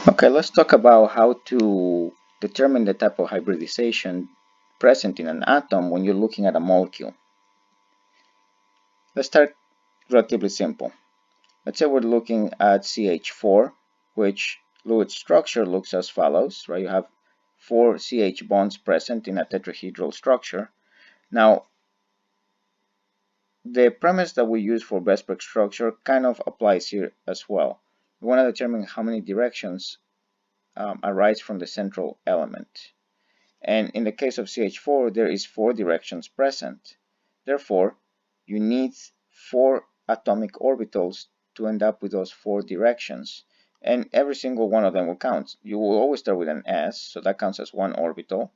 Okay, let's talk about how to determine the type of hybridization present in an atom when you're looking at a molecule. Let's start relatively simple. Let's say we're looking at CH4, which fluid structure looks as follows, right? You have 4 CH bonds present in a tetrahedral structure. Now, the premise that we use for Bespoke structure kind of applies here as well. We want to determine how many directions arise from the central element. And in the case of CH4, there is 4 directions present. Therefore, you need 4 atomic orbitals to end up with those 4 directions. And every single one of them will count. You will always start with an S, so that counts as 1 orbital.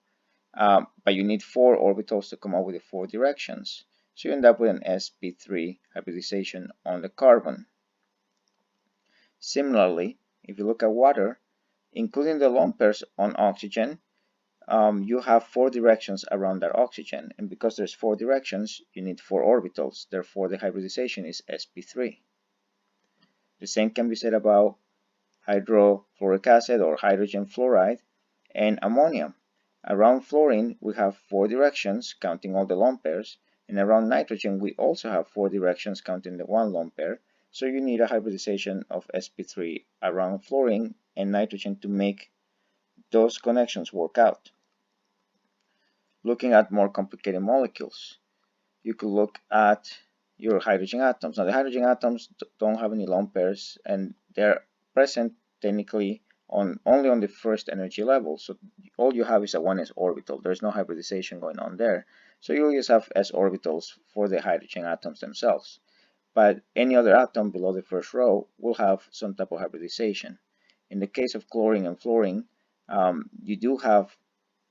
But you need 4 orbitals to come up with the 4 directions. So you end up with an sp3 hybridization on the carbon. Similarly, if you look at water, including the lone pairs on oxygen, you have 4 directions around that oxygen, and because there's 4 directions, you need 4 orbitals. Therefore, the hybridization is sp3. The same can be said about hydrofluoric acid or hydrogen fluoride and ammonia. Around fluorine, we have 4 directions, counting all the lone pairs, and around nitrogen, we also have 4 directions, counting the 1 lone pair. So you need a hybridization of sp3 around fluorine and nitrogen to make those connections work out. Looking at more complicated molecules, you could look at your hydrogen atoms. Now, the hydrogen atoms don't have any lone pairs, and they're present technically only on the first energy level. So all you have is a 1s orbital. There's no hybridization going on there. So you'll just have s orbitals for the hydrogen atoms themselves. But any other atom below the first row will have some type of hybridization. In the case of chlorine and fluorine, you do have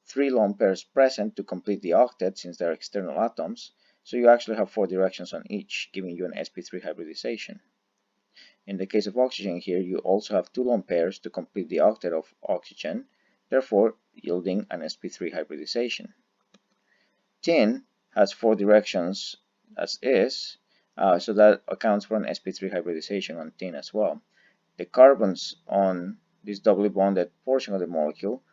3 lone pairs present to complete the octet since they're external atoms, so you actually have 4 directions on each, giving you an sp3 hybridization. In the case of oxygen here, you also have 2 lone pairs to complete the octet of oxygen, therefore yielding an sp3 hybridization. Tin has 4 directions as is, so that accounts for an sp3 hybridization on tin as well. The carbons on this doubly bonded portion of the molecule,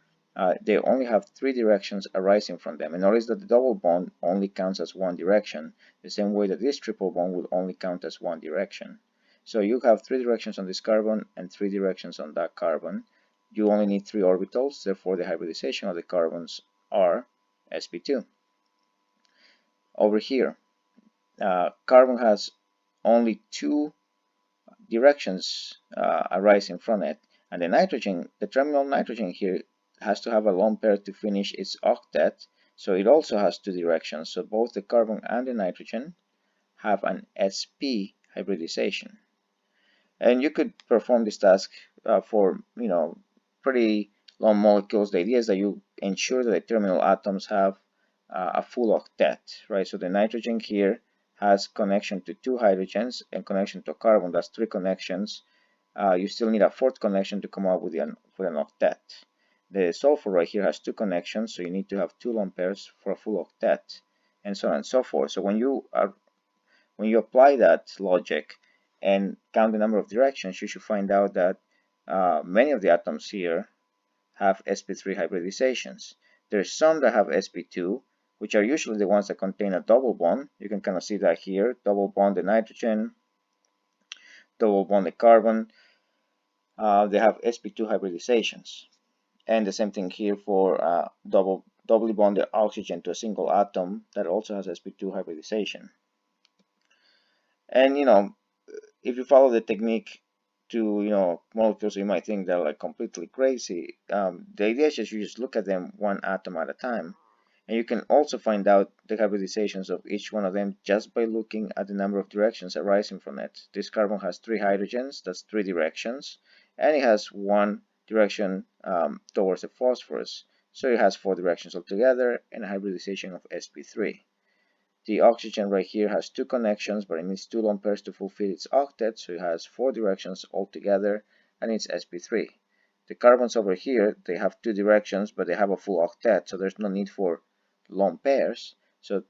they only have 3 directions arising from them. And notice that the double bond only counts as 1 direction, the same way that this triple bond will only count as 1 direction. So you have 3 directions on this carbon and 3 directions on that carbon. You only need 3 orbitals, therefore the hybridization of the carbons are sp2. Over here, carbon has only 2 directions arising from it, and the nitrogen, the terminal nitrogen here, has to have a lone pair to finish its octet, so it also has 2 directions. So both the carbon and the nitrogen have an sp hybridization, and you could perform this task for pretty long molecules. The idea is that you ensure that the terminal atoms have a full octet, right? So the nitrogen here has connection to 2 hydrogens and connection to a carbon. That's 3 connections. You still need a 4th connection to come up with an octet. The sulfur right here has 2 connections, so you need to have 2 lone pairs for a full octet, and so on and so forth. So when you apply that logic and count the number of directions, you should find out that many of the atoms here have sp3 hybridizations. There's some that have sp2, which are usually the ones that contain a double bond. You can kind of see that here, double bond the nitrogen, double bond the carbon. They have sp2 hybridizations. And the same thing here for doubly bonded oxygen to a single atom that also has sp2 hybridization. And if you follow the technique to molecules, you might think they're like completely crazy. The idea is just you just look at them one atom at a time, and you can also find out the hybridizations of each one of them just by looking at the number of directions arising from it. This carbon has 3 hydrogens, that's 3 directions, and it has 1 direction towards the phosphorus, so it has 4 directions altogether and a hybridization of sp3. The oxygen right here has 2 connections, but it needs 2 lone pairs to fulfill its octet, so it has 4 directions altogether, and it's sp3. The carbons over here, they have 2 directions, but they have a full octet, so there's no need for lone pairs. So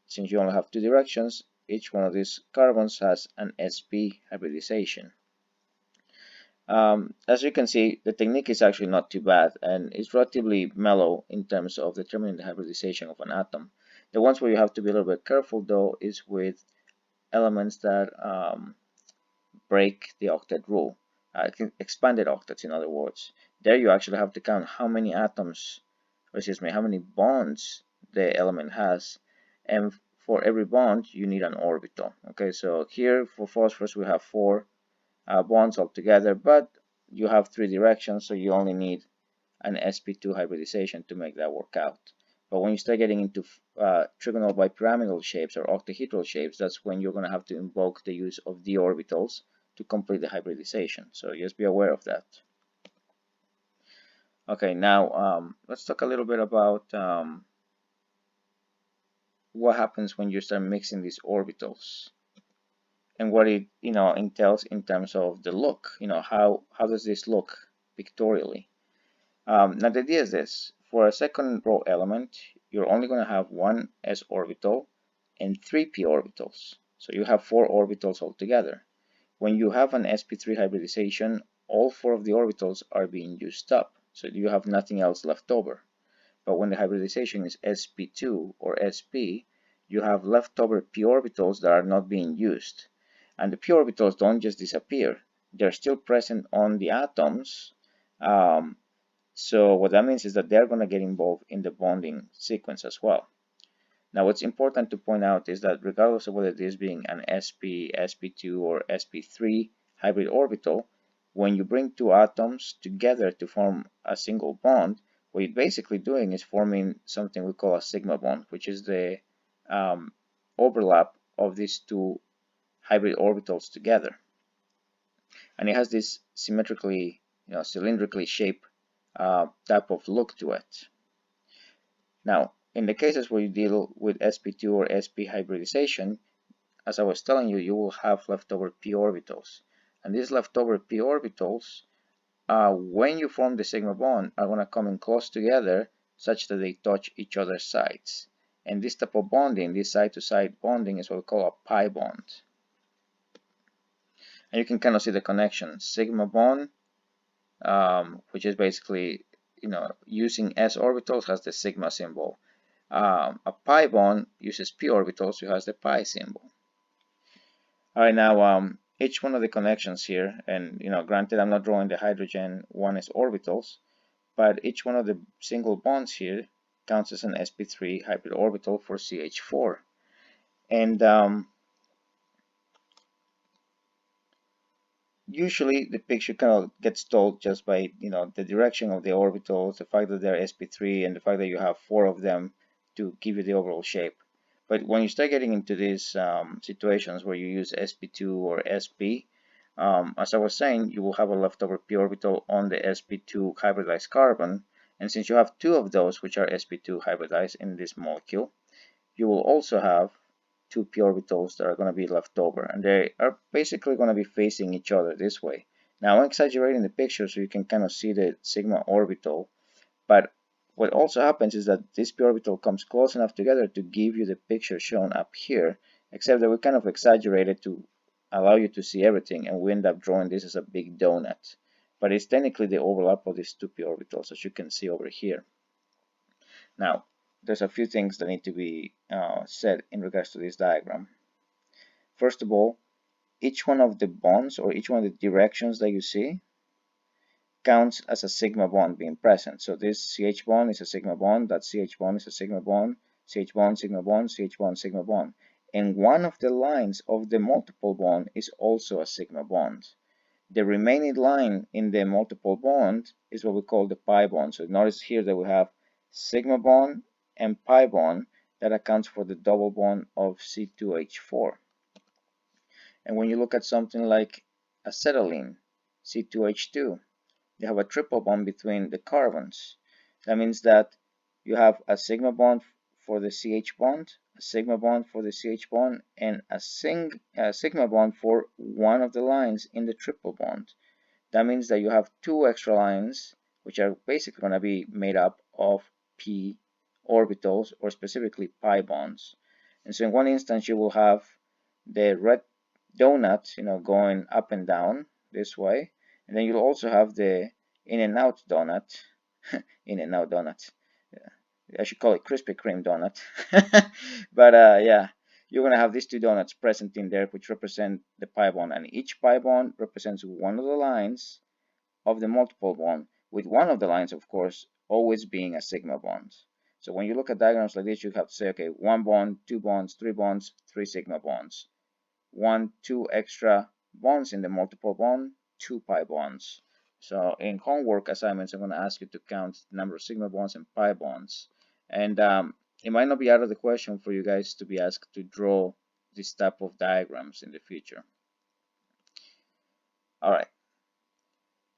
since you only have 2 directions, each one of these carbons has an sp hybridization. As you can see, the technique is actually not too bad and it's relatively mellow in terms of determining the hybridization of an atom. The ones where you have to be a little bit careful though is with elements that break the octet rule, expanded octets in other words. There you actually have to count how many atoms, or excuse me, how many bonds the element has, and for every bond you need an orbital. Okay, so here for phosphorus we have 4 bonds altogether, but you have 3 directions, so you only need an sp2 hybridization to make that work out. But when you start getting into trigonal bipyramidal shapes or octahedral shapes, that's when you're going to have to invoke the use of d orbitals to complete the hybridization. So just be aware of that. Okay, now let's talk a little bit about what happens when you start mixing these orbitals and what it entails in terms of the look. How does this look pictorially? Now the idea is this: for a second row element, you're only going to have one s orbital and 3 p orbitals. So you have 4 orbitals altogether. When you have an sp3 hybridization, all 4 of the orbitals are being used up, so you have nothing else left over. But when the hybridization is sp2 or sp, you have leftover p orbitals that are not being used. And the p orbitals don't just disappear, they're still present on the atoms. So what that means is that they're going to get involved in the bonding sequence as well. Now what's important to point out is that regardless of whether this being an sp, sp2 or sp3 hybrid orbital, when you bring 2 atoms together to form a single bond, what you're basically doing is forming something we call a sigma bond, which is the overlap of these 2 hybrid orbitals together. And it has this symmetrically, cylindrically shaped type of look to it. Now, in the cases where you deal with sp2 or sp hybridization, as I was telling you, you will have leftover p orbitals. And these leftover p orbitals, when you form the sigma bond, are going to come in close together such that they touch each other's sides. And this type of bonding, this side-to-side bonding, is what we call a pi bond. And you can kind of see the connection. Sigma bond, which is basically using s orbitals, has the sigma symbol. A pi bond uses p orbitals, which has the pi symbol. All right, now each one of the connections here, and granted I'm not drawing the hydrogen 1s orbitals, but each one of the single bonds here counts as an sp3 hybrid orbital for CH4. And usually the picture kind of gets told just by the direction of the orbitals, the fact that they're sp3, and the fact that you have 4 of them to give you the overall shape. But when you start getting into these situations where you use sp2 or sp, as I was saying, you will have a leftover p orbital on the sp2 hybridized carbon, and since you have 2 of those which are sp2 hybridized in this molecule, you will also have 2 p orbitals that are going to be left over, and they are basically going to be facing each other this way. Now I'm exaggerating the picture so you can kind of see the sigma orbital, but what also happens is that this p orbital comes close enough together to give you the picture shown up here, except that we kind of exaggerated to allow you to see everything, and we end up drawing this as a big donut. But it's technically the overlap of these 2 p orbitals, as you can see over here. Now, there's a few things that need to be said in regards to this diagram. First of all, each one of the bonds or each one of the directions that you see counts as a sigma bond being present. So this CH bond is a sigma bond, that CH bond is a sigma bond, CH bond, sigma bond, CH bond, sigma bond. And one of the lines of the multiple bond is also a sigma bond. The remaining line in the multiple bond is what we call the pi bond. So notice here that we have sigma bond and pi bond that accounts for the double bond of C2H4. And when you look at something like acetylene, C2H2, you have a triple bond between the carbons. That means that you have a sigma bond for the CH bond, a sigma bond for the CH bond, and a sigma bond for one of the lines in the triple bond. That means that you have 2 extra lines which are basically going to be made up of p orbitals, or specifically pi bonds. And so in one instance you will have the red donut going up and down this way, And then you'll also have the in and out donut, in and out donut. Yeah. I should call it Krispy Kreme donut. But yeah, you're gonna have these two donuts present in there, which represent the pi bond, and each pi bond represents one of the lines of the multiple bond, with one of the lines, of course, always being a sigma bond. So when you look at diagrams like this, you have to say, okay, one bond, two bonds, three sigma bonds. One, two extra bonds in the multiple bond, two pi bonds. So in homework assignments, I'm going to ask you to count the number of sigma bonds and pi bonds. And it might not be out of the question for you guys to be asked to draw this type of diagrams in the future. All right.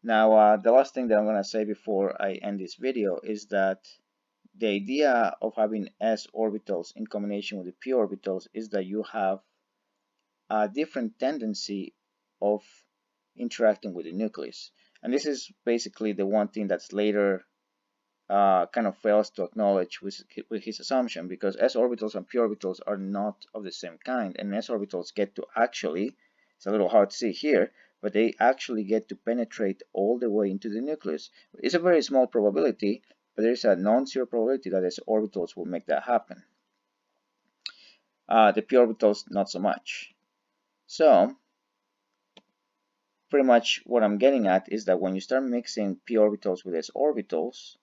Now, the last thing that I'm going to say before I end this video is that the idea of having s orbitals in combination with the p orbitals is that you have a different tendency of interacting with the nucleus. And this is basically the one thing that's later kind of fails to acknowledge with his assumption, because s orbitals and p orbitals are not of the same kind, and s orbitals get to actually, it's a little hard to see here, but they actually get to penetrate all the way into the nucleus. It's a very small probability, but there is a non-zero probability that s orbitals will make that happen. The p orbitals, not so much. So pretty much what I'm getting at is that when you start mixing p orbitals with s orbitals,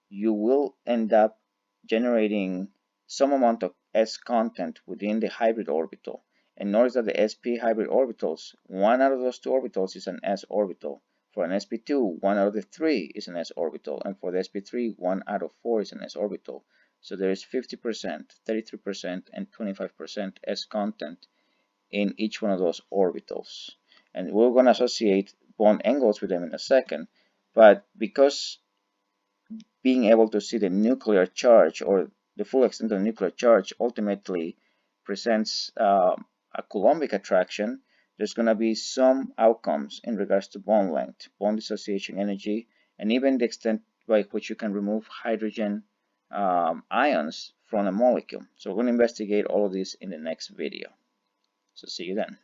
you will end up generating some amount of s content within the hybrid orbital. And notice that the sp hybrid orbitals, one out of those two orbitals is an s orbital. For an sp2, one out of the three is an s orbital, and for the sp3, one out of four is an s orbital. So there is 50%, 33%, and 25% s content in each one of those orbitals. And we're going to associate bond angles with them in a second, but because being able to see the nuclear charge or the full extent of the nuclear charge ultimately presents a Coulombic attraction, there's going to be some outcomes in regards to bond length, bond dissociation energy, and even the extent by which you can remove hydrogen ions from a molecule. So we're going to investigate all of this in the next video. So see you then.